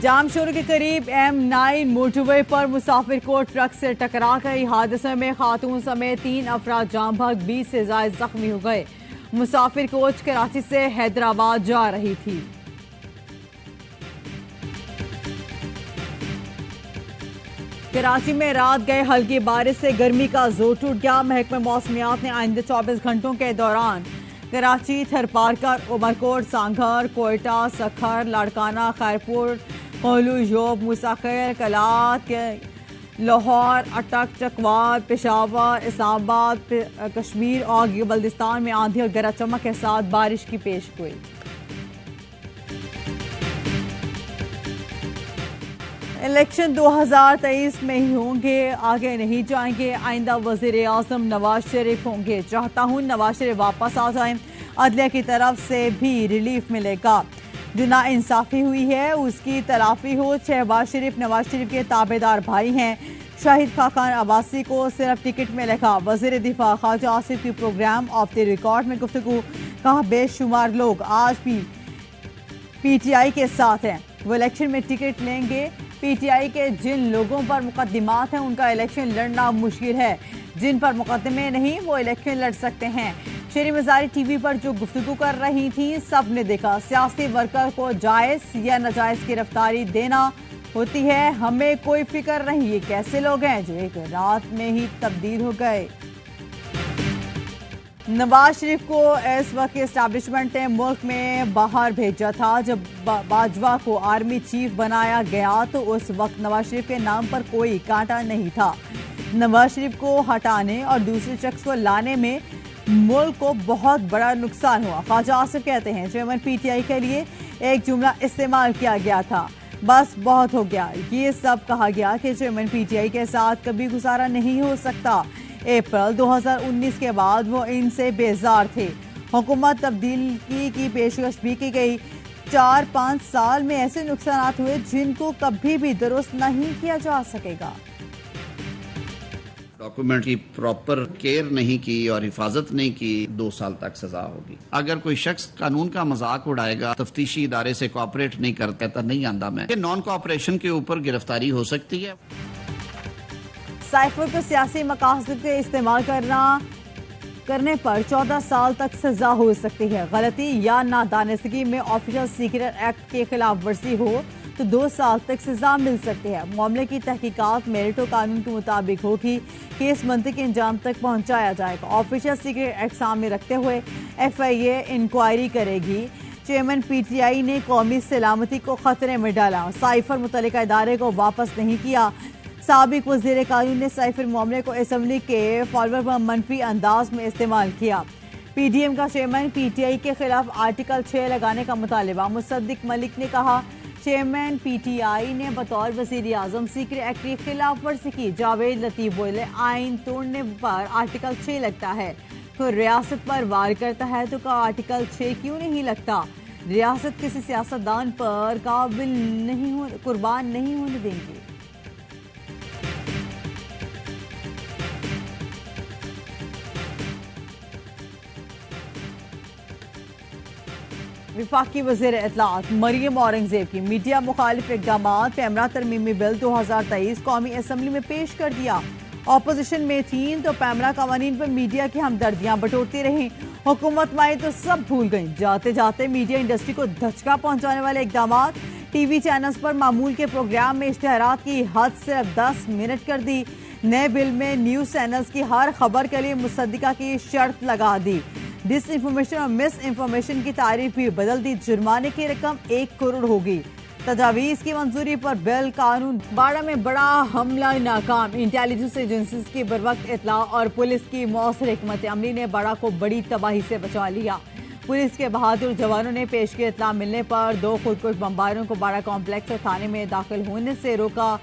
जाम शोरों के करीब M9 मोटरवे पर मुसाफिर को ट्रक से टकरा गई। हादसे में खातून समेत 3 अफराद जाम भाग 20 से ज्यादा जख्मी हो गए। मुसाफिर कोच कराची से हैदराबाद जा रही थी। कराची में रात गए हल्की बारिश से गर्मी का जोर टूट गया। महकमे मौसमियात ने आइंदे 24 घंटों के दौरान कराची, थरपारकर, उमरकोट, सांघर, कोयटा, सखर, लाड़काना, खैरपुर, कोहलू, योब, मूसाखेर, कलात, लाहौर, अटक, चकवात, पेशावर, इस्लामाबाद, कश्मीर और बल्दिस्तान में आंधी और गरज चमक के साथ बारिश की पेश गोई। इलेक्शन 2023 में ही होंगे, आगे नहीं जाएंगे। आइंदा वजीर आजम नवाज शरीफ होंगे। चाहता हूं नवाज शरीफ वापस आ जाएं। अदलिया की तरफ से भी रिलीफ मिलेगा। जो ना इंसाफी हुई है उसकी तलाफी हो। शहबाज शरीफ नवाज शरीफ के ताबेदार भाई हैं। शाहिद खाकान अब्बासी को सिर्फ टिकट में लिखा। वजीर दिफा ख्वाजा आसिफ की प्रोग्राम ऑफ द रिकॉर्ड में गुफ्तगू। कहा बेशुमार लोग आज भी PTI के साथ हैं, वो इलेक्शन में टिकट लेंगे। PTI के जिन लोगों पर मुकदमात हैं उनका इलेक्शन लड़ना मुश्किल है। जिन पर मुकदमे नहीं वो इलेक्शन लड़ सकते हैं। शेरी मजारी TV पर जो गुफ्तगू कर रही थी सब ने देखा। सियासी वर्कर को जायज या नाजायज गिरफ्तारी देना होती है। हमें कोई फिक्र नहीं ये कैसे लोग हैं जो एक रात में ही तब्दील हो गए। नवाज शरीफ को इस वक्त एस्टैब्लिशमेंट ने मुल्क में बाहर भेजा था। जब बाजवा को आर्मी चीफ बनाया गया तो उस वक्त नवाज शरीफ के नाम पर कोई कांटा नहीं था। नवाज शरीफ को हटाने और दूसरे शख्स को लाने में मुल्क को बहुत बड़ा नुकसान हुआ। ख्वाजा आसिफ कहते हैं चेयरमैन PTI के लिए एक जुमला इस्तेमाल किया गया था, बस बहुत हो गया। ये सब कहा गया कि चेयरमैन PTI के साथ कभी गुजारा नहीं हो सकता। अप्रैल 2019 के बाद वो इनसे बेजार थे। हुकूमत तब्दीली की पेशकश भी की गई। 4-5 साल में ऐसे नुकसान हुए जिनको कभी भी दुरुस्त नहीं किया जा सकेगा। डॉक्यूमेंट की प्रॉपर केयर नहीं की और हिफाजत नहीं की, 2 साल तक सजा होगी। अगर कोई शख्स कानून का मजाक उड़ाएगा, तफ्तीशी इदारे से कोऑपरेट नहीं करता तो नहीं आंदा मैं, नॉन कोऑपरेशन के ऊपर गिरफ्तारी हो सकती है। साइफर को सियासी मकासद के इस्तेमाल करने पर 14 साल तक सजा हो सकती है। गलती या नादानिस्तगी में ऑफिशियल सीक्रेट एक्ट के खिलाफ वर्जी हो तो 2 साल तक सजा मिल सकती है। मामले की तहकीकात मेरिटो कानून के मुताबिक होगी। केस मंतकी अंजाम तक पहुंचाया जाएगा। ऑफिशियल सीक्रेट एक्ट सामने रखते हुए FIA इंक्वायरी करेगी। चेयरमैन PTI ने कौमी सलामती को खतरे में डाला। साइफर मुतल्लिका इदारे को वापस नहीं किया। साबिक वजीर कानून ने साइफर मामले को असेंबली के फॉलोअर पर मनफी अंदाज में इस्तेमाल किया। PDM का चेयरमैन PTI के खिलाफ आर्टिकल 6 लगाने का मुतालिबा। मुसद्दिक मलिक ने कहा चेयरमैन PTI ने बतौर वजीर आजम सीक्रेट एक्ट की खिलाफ वर्जी की। जावेद लतीफ बोले आइन तोड़ने पर आर्टिकल 6 लगता है तो रियासत पर वार करता है तो का आर्टिकल 6 क्यों नहीं लगता। रियासत किसी सियासतदान पर कुर्बान नहीं होने देंगे। विफाकी वज़ीर इत्तलात मरियम औरंगजेब की मीडिया मुखालिफ इक़दाम पैमरा तरमीमी बिल 2023 कौमी असम्बली में पेश कर दिया। अपोजिशन में थी तो पैमरा कवानीन पर मीडिया की हमदर्दियां बटोरती रहीं। हुकूमत में आई तो सब भूल गई। जाते जाते मीडिया इंडस्ट्री को धचका पहुंचाने वाले इक़दाम। TV चैनल्स पर मामूल के प्रोग्राम में इश्तिहारात की हद सिर्फ 10 मिनट कर दी। नए बिल में न्यूज़ चैनल्स की हर खबर के लिए मुसद्दिका की शर्त लगा दी। डिस इंफॉर्मेशन और मिस इंफॉर्मेशन की तारीफ भी बदल दी। जुर्माने की रकम 1 करोड़ होगी। तजावीज़ की मंजूरी पर बिल कानून। बाड़ा में बड़ा हमला नाकाम। इंटेलिजेंस एजेंसीज की बरवक्त इत्तला और पुलिस की मौसर हिकमत अमली ने बाड़ा को बड़ी तबाही से बचा लिया। पुलिस के बहादुर जवानों ने पेश की इत्तला मिलने पर 2 खुदकुश बमबारों को बाड़ा कॉम्प्लेक्स और थाने में दाखिल होने से रोका।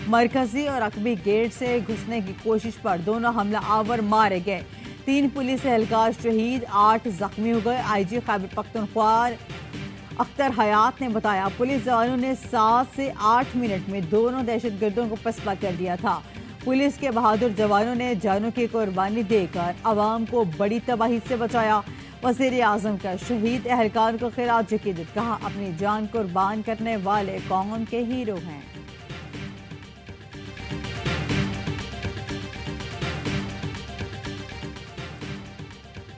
मरकजी और अकबी गेट से घुसने की कोशिश पर दोनों हमला आवर मारे गए। 3 पुलिस एहलकार शहीद, 8 जख्मी हो गए। IG खैबर पख्तूनख्वा अख्तर हयात ने बताया पुलिस जवानों ने 7 से 8 मिनट में दोनों दहशतगर्दों को पसपा कर दिया था। पुलिस के बहादुर जवानों ने जानों की कुर्बानी देकर आवाम को बड़ी तबाही से बचाया। وزیر اعظم کا شہید اہلکار کو خراج عقیدت، کہا اپنی جان قربان کرنے والے قوم کے ہیرو ہیں۔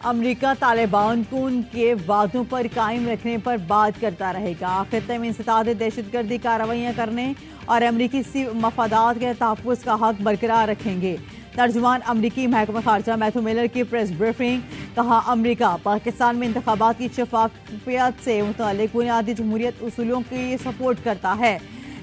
امریکہ طالبان کو ان کے وعدوں پر قائم رکھنے پر بات کرتا رہے گا، خطے میں انسداد دہشت گردی کارروائیاں کرنے اور امریکی مفادات کے تحفظ کا حق برقرار رکھیں گے۔ ترجمان امریکی محکمہ خارجہ میتھیو میلر کی پریس بریفنگ، کہا امریکہ پاکستان میں انتخابات کی شفافیت سے متعلق بنیادی جمہوریت اصولوں کی سپورٹ کرتا ہے۔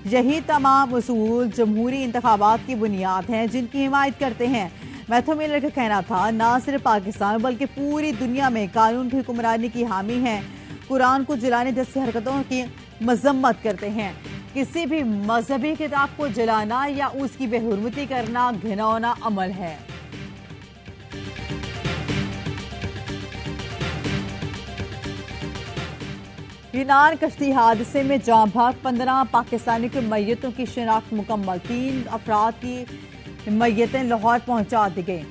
یہی تمام اصول جمہوری انتخابات کی بنیاد ہیں جن کی حمایت کرتے ہیں۔ میتھیو میلر کا کہنا تھا نہ صرف پاکستان بلکہ پوری دنیا میں قانون کی حکمرانی کی حامی ہیں، قرآن کو جلانے جیسی حرکتوں کی مذمت کرتے ہیں۔ کسی بھی مذہبی کتاب کو جلانا یا اس کی بے حرمتی کرنا گھناؤنا عمل ہے۔ یونان کشتی حادثے میں جاں بحق 15 پاکستانی کی میتوں کی شناخت مکمل، 3 افراد کی میتیں لاہور پہنچا دی گئیں۔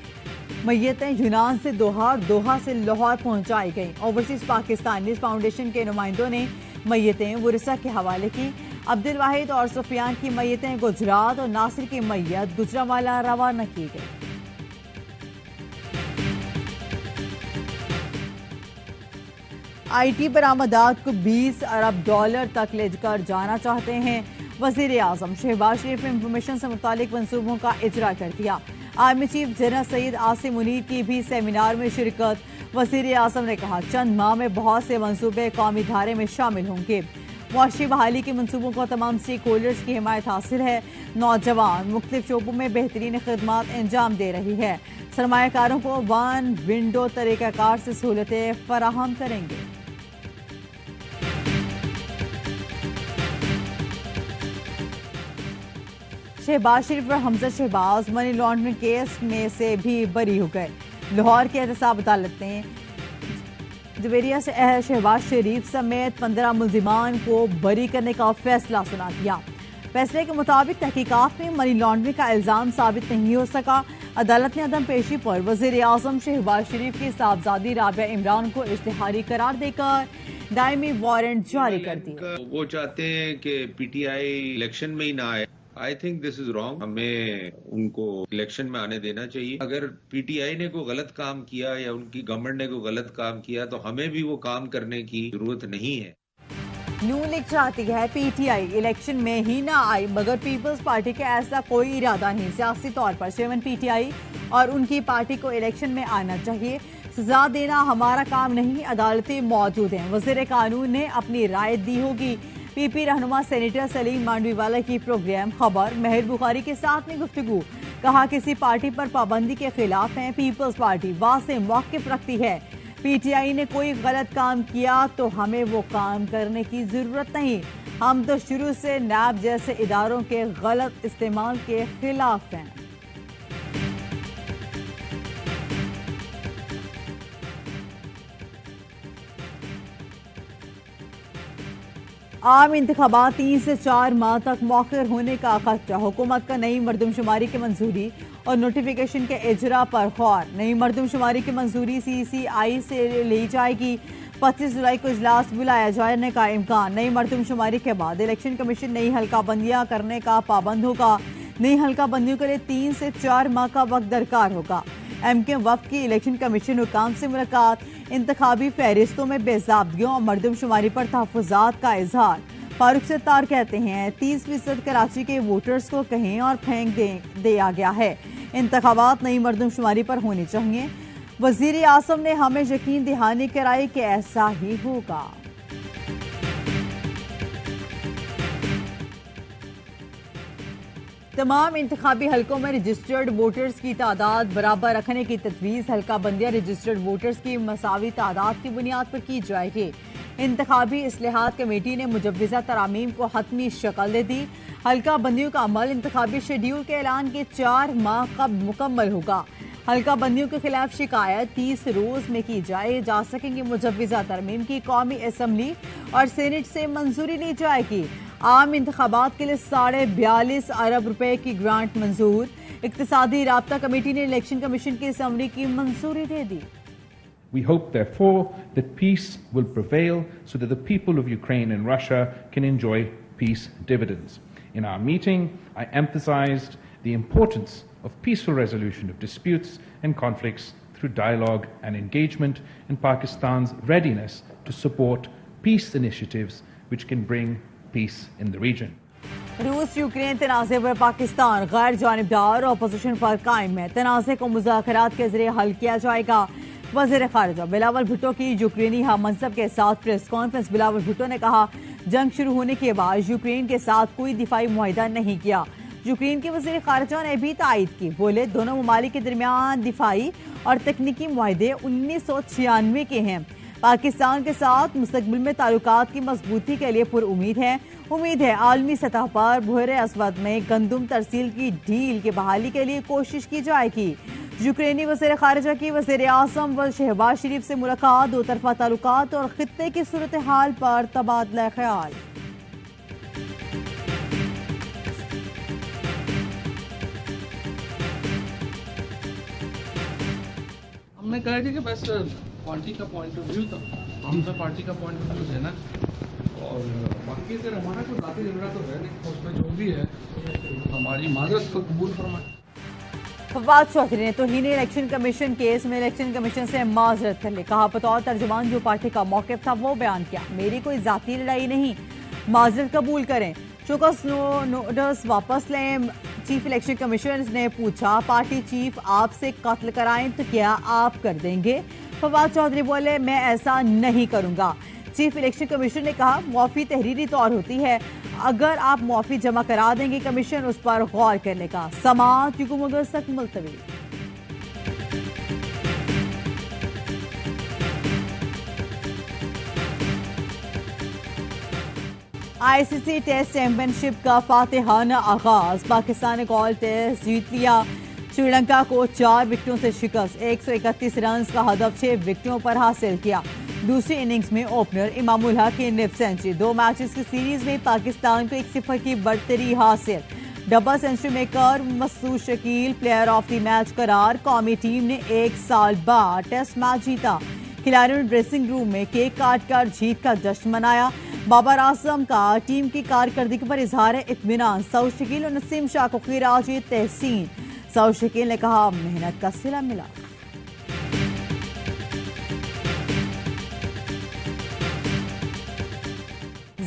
میتیں یونان سے دوحہ اور دوحہ سے لاہور پہنچائی گئیں۔ اوورسیز پاکستانیز فاؤنڈیشن کے نمائندوں نے میتیں ورثاء کے حوالے کی۔ عبدالواحد اور سفیان کی میتیں گجرات اور ناصر کی میت گجرانوالہ روانہ کی گئی۔ آئی ٹی برآمدات کو $20 ارب تک لے کر جانا چاہتے ہیں۔ وزیر اعظم شہباز شریف نے انفارمیشن سے متعلق منصوبوں کا اجرا کر دیا۔ Army chief general Syed Asim Munir کی بھی سیمینار میں شرکت۔ وزیر اعظم نے کہا چند ماہ میں بہت سے منصوبے قومی دھارے میں شامل ہوں گے۔ معاشی بحالی کے منصوبوں کو تمام اسٹیک ہولڈرز کی حمایت حاصل ہے۔ نوجوان مختلف شعبوں میں بہترین خدمات انجام دے رہی ہے۔ سرمایہ کاروں کو ون ونڈو طریقہ کار سے سہولتیں فراہم کریں گے۔ شہباز شریف اور حمزہ شہباز منی لانڈرنگ کیس میں سے بھی بری ہو گئے۔ لاہور کی احتساب عدالت نے جویریہ سے شہباز شریف سمیت 15 ملزمان کو بری کرنے کا فیصلہ سنا دیا۔ فیصلے کے مطابق تحقیقات میں منی لانڈرنگ کا الزام ثابت نہیں ہو سکا۔ عدالت نے عدم پیشی پر وزیر اعظم شہباز شریف کی صاحبزادی رابعہ عمران کو اشتہاری قرار دے کر دائمی وارنٹ جاری کر دیا۔ وہ چاہتے ہیں کہ پی ٹی آئی الیکشن میں ہی نہ آئے۔ I think this is wrong. ہمیں ان کو الیکشن میں آنے دینا چاہیے۔ اگر پی ٹی آئی نے کوئی غلط کام کیا یا ان کی گورنمنٹ نے کوئی غلط کام کیا تو ہمیں بھی وہ کام کرنے کی ضرورت نہیں ہے۔ نون لیگ چاہتی ہے پی ٹی آئی الیکشن میں ہی نہ آئی، مگر پیپلز پارٹی کا ایسا کوئی ارادہ نہیں۔ سیاسی طور پر چیئرمین پی ٹی آئی اور ان کی پارٹی کو الیکشن میں آنا چاہیے۔ سزا دینا ہمارا کام نہیں، عدالتیں موجود ہیں، وزیر قانون نے اپنی رائے دی ہوگی۔ پی پی رہنما سینیٹر سلیم مانڈوی والا کی پروگرام خبر مہر بخاری کے ساتھ میں گفتگو، کہا کسی پارٹی پر پابندی کے خلاف ہیں، پیپلز پارٹی واضح موقف رکھتی ہے۔ پی ٹی آئی نے کوئی غلط کام کیا تو ہمیں وہ کام کرنے کی ضرورت نہیں، ہم تو شروع سے نیب جیسے اداروں کے غلط استعمال کے خلاف ہیں۔ عام انتخابات 3 سے 4 ماہ تک مؤخر ہونے کا خدشہ، حکومت کا نئی مردم شماری کی منظوری اور نوٹیفیکیشن کے اجرا پر غور۔ نئی مردم شماری کی منظوری سی سی آئی سے لی جائے گی، 25 جولائی کو اجلاس بلایا جانے کا امکان۔ نئی مردم شماری کے بعد الیکشن کمیشن نئی حلقہ بندیاں کرنے کا پابند ہوگا۔ نئی حلقہ بندیوں کے لیے 3 سے 4 ماہ کا وقت درکار ہوگا۔ ایم کیو وفد کی الیکشن کمیشن حکام سے ملاقات، انتخابی فہرستوں میں بے ضابطگیوں اور مردم شماری پر تحفظات کا اظہار۔ فاروق ستار کہتے ہیں 30% کراچی کے ووٹرز کو کہیں اور پھینک دیا گیا ہے، انتخابات نئی مردم شماری پر ہونی چاہیے۔ وزیر اعظم نے ہمیں یقین دہانی کرائی کہ ایسا ہی ہوگا۔ تمام انتخابی حلقوں میں رجسٹرڈ ووٹرز کی تعداد برابر رکھنے کی تجویز، حلقہ بندیاں رجسٹرڈ ووٹرز کی مساوی تعداد کی بنیاد پر کی جائے گی۔ انتخابی اصلاحات کمیٹی نے مجوزہ ترامیم کو حتمی شکل دے دی۔ حلقہ بندیوں کا عمل انتخابی شیڈیول کے اعلان کے 4 ماہ قبل مکمل ہوگا۔ حلقہ بندیوں کے خلاف شکایت 30 روز میں کی جا سکیں گی۔ مجوزہ ترمیم کی قومی اسمبلی اور سینٹ سے منظوری لی جائے گی۔ عام انتخابات کے لیے 42.5 ارب روپے کی گرانٹ منظور۔ اقتصادی رابطہ کمیٹی نے الیکشن کمیشن کی اسمبلی کی منظوری دے دی۔ We hope, therefore, that peace will prevail so that the people of Ukraine and Russia can enjoy peace dividends. In our meeting, I emphasized the importance of peaceful resolution of disputes and conflicts through dialogue and engagement, and Pakistan's readiness to support peace initiatives which can bring peace in the region. रूस Ukraine तनाज़े पर पाकिस्तान गैर जानिबदार opposition पर कायम है। तनाज़े को मुज़ाकरात के जरिए हल किया जाएगा। वज़ीर ख़ारिजा बिलावल भुट्टो की यूक्रेनी हम मनसब के साथ प्रेस कॉन्फ्रेंस। बिलावल भुट्टो ने कहा, जंग शुरू होने के बाद यूक्रेन के साथ कोई दिफाई मुआहिदा नहीं किया। यूक्रेन के वज़ीर ख़ारिजा ने भी तायद की। बोले, दोनों ममालिक के दरमियान दिफाई और तकनीकी मुआहिदे 1996 के हैं। पाकिस्तान के साथ मुस्तकबिल में ताल्लुकात की मजबूती के लिए पुरउम्मीद है। उम्मीद है आलमी सतह पर बहरे अस्वद में गंदुम तरसील की ढील की बहाली के लिए कोशिश की जाएगी। यूक्रेनी वज़ीर ख़ारिजा की वज़ीर आज़म व शहबाज शरीफ से मुलाकात, दो तरफा ताल्लुकात और खित्ते की सूरत हाल पर तबादला ख्याल। हमने कहा कि बस पार्टी का पॉइंट ऑफ व्यू था, हम सब पार्टी का पॉइंट ऑफ व्यू देना, और बाकी अगर हमारा कोई बाकी झगड़ा तो है नहीं, उसमें जो भी है हमारी माजरत को कबूल फरमाए। फवाद चौधरी ने तौहीन इलेक्शन कमीशन केस में इलेक्शन कमीशन से माजरत कर ली। कहा, बतौर तर्जुमान जो पार्टी का मौक़िफ़ था वो बयान किया। मेरी कोई ज़ाती लड़ाई नहीं, माजरत कबूल करें। चौकस नोटिस वापस लें। चीफ इलेक्शन कमिश्नर ने पूछा, पार्टी चीफ आपसे कत्ल कराएं तो क्या आप कर देंगे? फवाद चौधरी बोले, मैं ऐसा नहीं करूंगा। चीफ इलेक्शन कमिश्नर ने कहा, मुआफ़ी तहरीरी तौर होती है, अगर आप मुआफ़ी जमा करा देंगे कमीशन उस पर गौर करने का। समाअत युगम अगस्त तक मुलतवी। आईसीसी टेस्ट चैंपियनशिप का फातिहाना आगाज। पाकिस्तान ने कॉल टेस्ट जीत लिया। श्रीलंका को 4 विकेटों से शिकस्त। 131 रन का हदफ 6 विकेटों पर हासिल किया। दूसरी इनिंग्स में ओपनर इमामुल हक की निफ सेंचुरी। 2 मैचेस की सीरीज में पाकिस्तान को 1-0 की बढ़तरी हासिल। Double century maker Masood Shakeel player of the match करार। कौमी टीम ने 1 साल बाद टेस्ट मैच जीता। खिलाड़ियों ने ड्रेसिंग रूम में केक काट कर जीत का जश्न मनाया। बाबर आजम का टीम की कारकर्दगी पर इजहार इत्मीनान। सऊद शकील और नसीम शाह को खिराज तहसीन। सऊद शकील ने कहा, मेहनत का सिला मिला।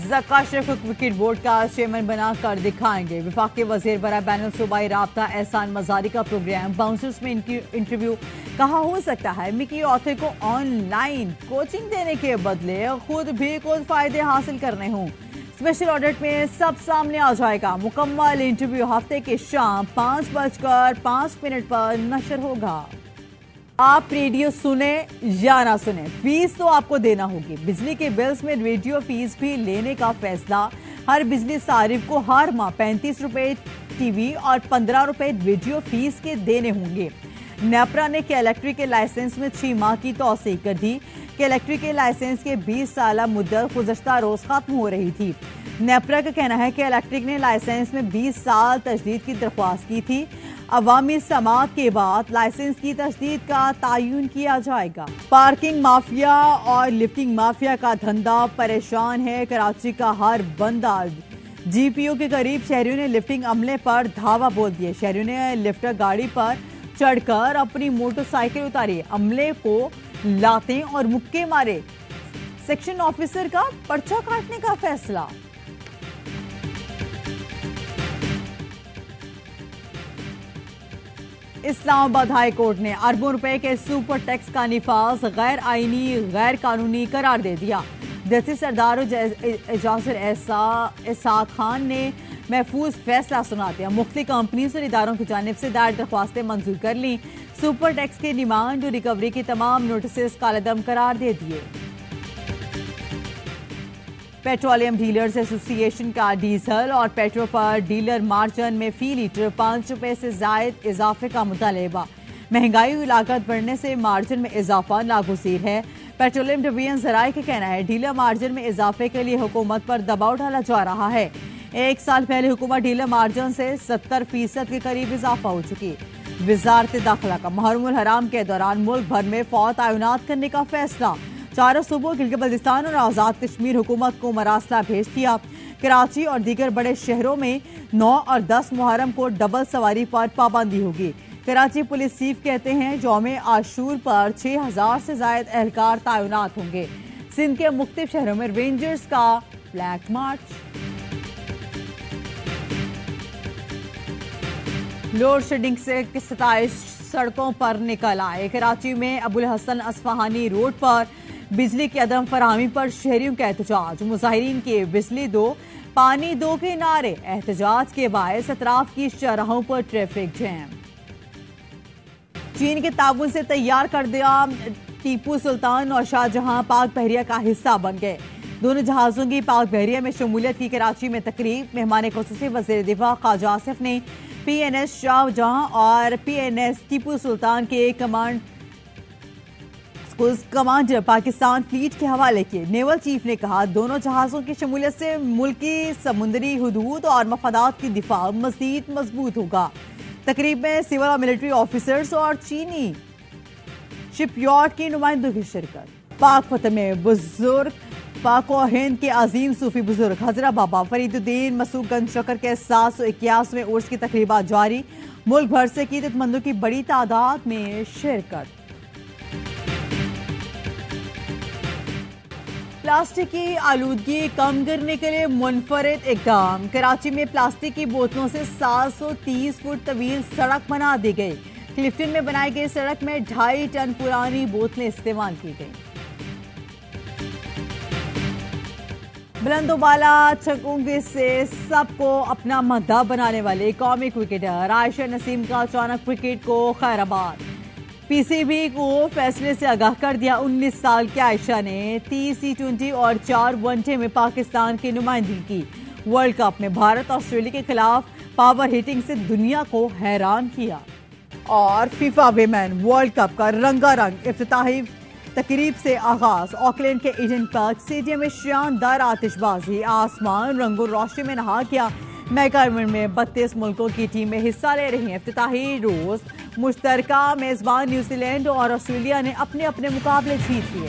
ज़का अशरफ को विकेट बोर्ड का चेयरमैन बना कर दिखाएंगे। वफाकी वजीर बरा बैनुल सूबाई राब्ता एहसान मजारी का प्रोग्राम। बाउंसर्स में इंटरव्यू। कहा, हो सकता है मिकी ऑथर को ऑनलाइन कोचिंग देने के बदले खुद भी कुछ फायदे हासिल करने हों। स्पेशल ऑडिट में सब सामने आ जाएगा। मुकम्मल इंटरव्यू हफ्ते के शाम 5:05 पर नशर होगा। आप रेडियो सुने या ना सुने, फीस तो आपको देना होगी। बिजली के बिल्स में रेडियो फीस भी लेने का फैसला। हर बिजली सारिफ को हर माह 35 रुपए टीवी और 15 रुपए रेडियो फीस के देने होंगे। नेपरा ने के इलेक्ट्रिक के लाइसेंस में 6 माह की तौसीह कर दी। के इलेक्ट्रिक के लाइसेंस के 20 साल मुद्दत गुज़श्ता रोज खत्म हो रही थी। नेपरा का कहना है कि इलेक्ट्रिक ने लाइसेंस में 20 साल तजदीद की दरख्वास्त की थी। अवामी समाअत के बाद लाइसेंस की तजदीद का तयन किया जाएगा। पार्किंग माफिया और लिफ्टिंग माफिया का धंधा परेशान है कराची का हर बंदा। जीपीओ के करीब शहरियों ने लिफ्टिंग अमले पर धावा बोल दिए। शहरियों ने लिफ्टर गाड़ी पर चढ़कर अपनी मोटरसाइकिल उतारी। अमले को लाते और मुक्के मारे। सेक्शन ऑफिसर का पर्चा काटने का फैसला। इस्लामाबाद हाई कोर्ट ने अरबों रुपए के सुपर टैक्स का निफाज गैर आईनी गैर कानूनी करार दे दिया। जस्टिस सरदार इजाज़र एहसाक खान ने महफूज फैसला सुना दिया। मुख्तलिफ कंपनीज और इदारों की जानिब से दायर दरख्वास्तें मंजूर कर ली। सुपर टैक्स के डिमांड और रिकवरी की तमाम नोटिस कालेदम करार दे दिए। पेट्रोलियम डीलर्स एसोसिएशन का डीजल और पेट्रोल पर डीलर मार्जिन में फी लीटर 5 रुपए से जायद इजाफे का मुतालबा। महंगाई और लागत बढ़ने से मार्जिन में इजाफा नागुज़ीर है। पेट्रोलियम डिवीजन ज़राए का कहना है डीलर मार्जिन में इजाफे के लिए हुकूमत पर दबाव डाला जा रहा है। 1 साल पहले हुकूमत डीलर मार्जिन से 70% के करीब इजाफा हो चुकी। وزارت داخلہ کا محرم الحرام کے دوران ملک بھر میں فوج تعینات کرنے کا فیصلہ، چاروں صوبوں گلگت بلتستان اور آزاد کشمیر حکومت کو مراسلہ بھیج دیا۔ کراچی اور دیگر بڑے شہروں میں 9 اور 10 محرم کو ڈبل سواری پر پابندی ہوگی۔ کراچی پولیس چیف کہتے ہیں یوم عاشور پر 6000 سے زائد اہلکار تعینات ہوں گے۔ سندھ کے مختلف شہروں میں رینجرز کا فلیگ مارچ۔ لوڈ شیڈنگ سے ستائش سڑکوں پر نکل آئے۔ کراچی میں ابو الحسن اصفہانی روڈ پر بجلی کی عدم فراہمی پر شہریوں کا احتجاج، مظاہرین کے بجلی دو پانی دو کے نعرے، احتجاج کے باعث اطراف کی شاہراہوں پر ٹریفک جیم۔ چین کے تعاون سے تیار کردہ ٹیپو سلطان اور شاہ جہاں پاک بحریہ کا حصہ بن گئے۔ دونوں جہازوں کی پاک بحریہ میں شمولیت کی کراچی میں تقریب، مہمان خصوصی وزیر دفاع خواجہ آصف نے پی این ایس شاہ جہاں اور پی این ایس ٹیپو سلطان کے کمانڈر پاکستان فلیٹ کے حوالے کیے۔ نیول چیف نے کہا دونوں جہازوں کی شمولیت سے ملک کی سمندری حدود اور مفادات کی دفاع مزید مضبوط ہوگا۔ تقریب میں سول اور ملٹری آفیسرز اور چینی شپ یارڈ کی نمائندوں کی شرکت۔ پاک فتح میں بزرگ پاک و ہند کے عظیم صوفی بزرگ حضرت بابا فرید الدین مسعود گنج شکر کے 781ویں عرس کی تقریبات جاری، ملک بھر سے عقیدت مندوں کی بڑی تعداد میں شرکت۔ پلاسٹک کی آلودگی کم کرنے کے لیے منفرد اقدام، کراچی میں پلاسٹک کی بوتلوں سے 730 فٹ طویل سڑک بنا دی گئی۔ کلفٹن میں بنائی گئی سڑک میں 2.5 ٹن پرانی بوتلیں استعمال کی گئیں۔ بلند و بالا چھکوں سے سب کو اپنا مداح بنانے والے قومی کرکٹر عائشہ نسیم کا اچانک کرکٹ کو خیر آباد، پی سی بی کو فیصلے سے آگاہ کر دیا۔ 19 سال کی عائشہ نے 30 T20 اور 4 ون ڈے میں پاکستان کی نمائندگی کی۔ ورلڈ کپ میں بھارت آسٹریلیا کے خلاف پاور ہٹنگ سے دنیا کو حیران کیا۔ اور فیفا ویمن ورلڈ کپ کا رنگا رنگ افتتاحی تقریب سے آغاز، آکلینڈ کے ایڈن پارک اسٹیڈیم میں شاندار آتش بازی، آسمان رنگ و روشنی میں نہا گیا۔ میگا ایونٹ میں 32 ملکوں کی ٹیمیں حصہ لے رہی ہیں۔ افتتاحی روز مشترکہ میزبان نیوزی لینڈ اور آسٹریلیا نے اپنے اپنے مقابلے جیت لیے۔